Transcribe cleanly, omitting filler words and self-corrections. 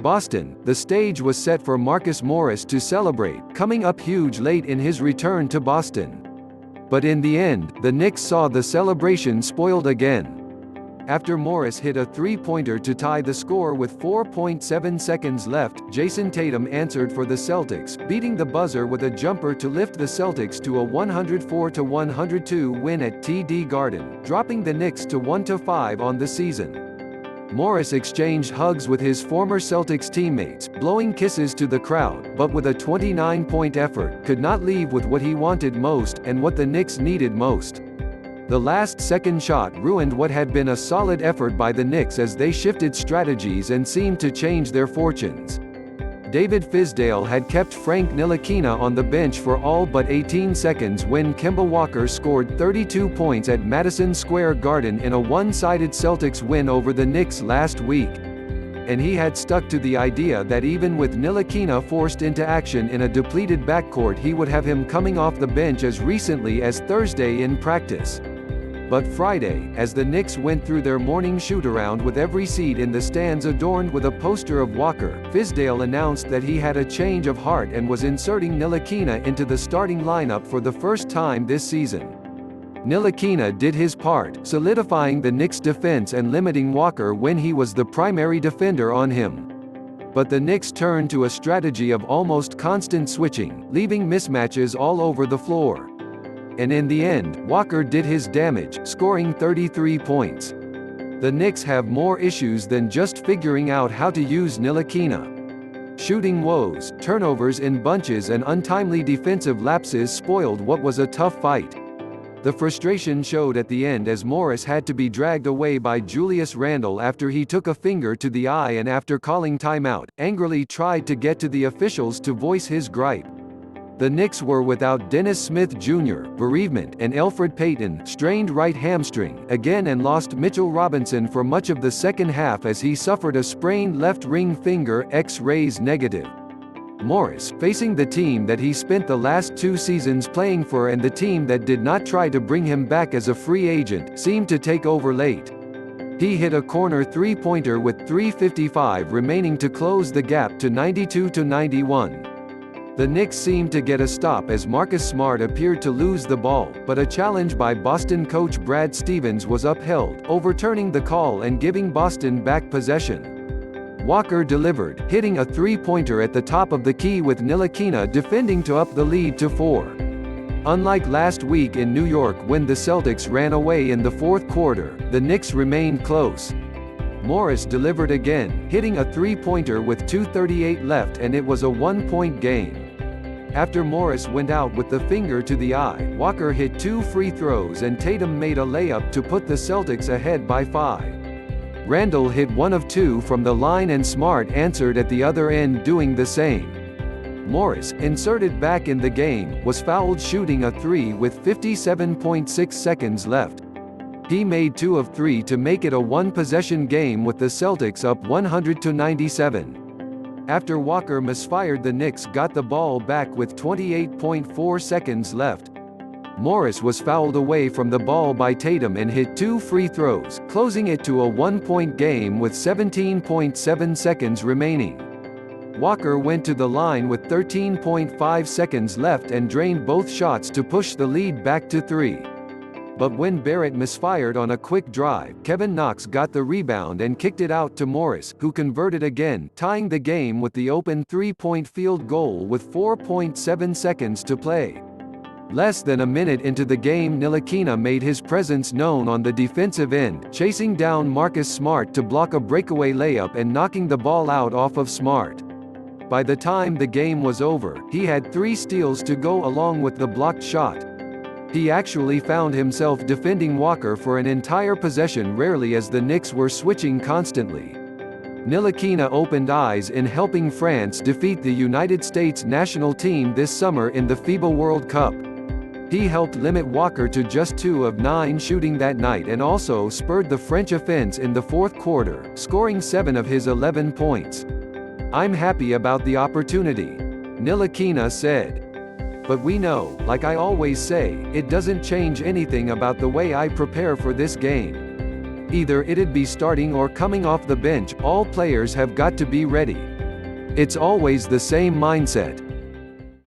Boston, the stage was set for Marcus Morris to celebrate, coming up huge late in his return to Boston. But in the end, the Knicks saw the celebration spoiled again. After Morris hit a three-pointer to tie the score with 4.7 seconds left, Jayson Tatum answered for the Celtics, beating the buzzer with a jumper to lift the Celtics to a 104-102 win at TD Garden, dropping the Knicks to 1-5 on the season. Morris exchanged hugs with his former Celtics teammates, blowing kisses to the crowd, but with a 29-point effort, could not leave with what he wanted most, and what the Knicks needed most. The last-second shot ruined what had been a solid effort by the Knicks as they shifted strategies and seemed to change their fortunes. David Fizdale had kept Frank Ntilikina on the bench for all but 18 seconds when Kemba Walker scored 32 points at Madison Square Garden in a one-sided Celtics win over the Knicks last week. And he had stuck to the idea that even with Ntilikina forced into action in a depleted backcourt, he would have him coming off the bench as recently as Thursday in practice. But Friday, as the Knicks went through their morning shoot-around with every seat in the stands adorned with a poster of Walker, Fizdale announced that he had a change of heart and was inserting Ntilikina into the starting lineup for the first time this season. Ntilikina did his part, solidifying the Knicks' defense and limiting Walker when he was the primary defender on him. But the Knicks turned to a strategy of almost constant switching, leaving mismatches all over the floor. And in the end, Walker did his damage, scoring 33 points. The Knicks have more issues than just figuring out how to use Ntilikina. Shooting woes, turnovers in bunches and untimely defensive lapses spoiled what was a tough fight. The frustration showed at the end as Morris had to be dragged away by Julius Randle after he took a finger to the eye and after calling timeout, angrily tried to get to the officials to voice his gripe. The Knicks were without Dennis Smith Jr., bereavement, and Elfrid Payton, strained right hamstring, again, and lost Mitchell Robinson for much of the second half as he suffered a sprained left ring finger, X-rays negative. Morris, facing the team that he spent the last 2 seasons playing for and the team that did not try to bring him back as a free agent, seemed to take over late. He hit a corner three-pointer with 3:55 remaining to close the gap to 92-91. The Knicks seemed to get a stop as Marcus Smart appeared to lose the ball, but a challenge by Boston coach Brad Stevens was upheld, overturning the call and giving Boston back possession. Walker delivered, hitting a three-pointer at the top of the key with Ntilikina defending to up the lead to 4. Unlike last week in New York when the Celtics ran away in the fourth quarter, the Knicks remained close. Morris delivered again, hitting a three-pointer with 2:38 left, and it was a one-point game. After Morris went out with the finger to the eye, Walker hit 2 free throws and Tatum made a layup to put the Celtics ahead by 5. Randle hit 1 of 2 from the line and Smart answered at the other end doing the same. Morris, inserted back in the game, was fouled shooting a 3 with 57.6 seconds left. He made 2 of 3 to make it a one-possession game with the Celtics up 100-97. After Walker misfired, the Knicks got the ball back with 28.4 seconds left. Morris was fouled away from the ball by Tatum and hit 2 free throws, closing it to a one-point game with 17.7 seconds remaining. Walker went to the line with 13.5 seconds left and drained both shots to push the lead back to 3. But when Barrett misfired on a quick drive, Kevin Knox got the rebound and kicked it out to Morris, who converted again, tying the game with the open three-point field goal with 4.7 seconds to play. Less than a minute into the game, Ntilikina made his presence known on the defensive end, chasing down Marcus Smart to block a breakaway layup and knocking the ball out off of Smart. By the time the game was over, he had 3 steals to go along with the blocked shot. He actually found himself defending Walker for an entire possession rarely as the Knicks were switching constantly. Ntilikina opened eyes in helping France defeat the United States national team this summer in the FIBA World Cup. He helped limit Walker to just 2 of 9 shooting that night and also spurred the French offense in the fourth quarter, scoring 7 of his 11 points. "I'm happy about the opportunity," Ntilikina said. "But we know, like I always say, it doesn't change anything about the way I prepare for this game. Either it'd be starting or coming off the bench, all players have got to be ready. It's always the same mindset.